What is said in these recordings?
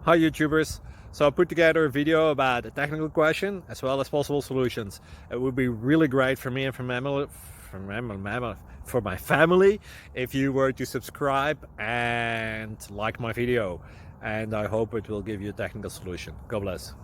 Hi YouTubers! So I put together a video about a technical question as well as possible solutions. It would be really great for me and for my family if you were to subscribe and like my video, and I hope it will give you a technical solution. God bless.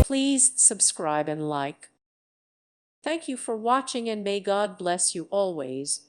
Please subscribe and like. Thank you for watching and may God bless you always.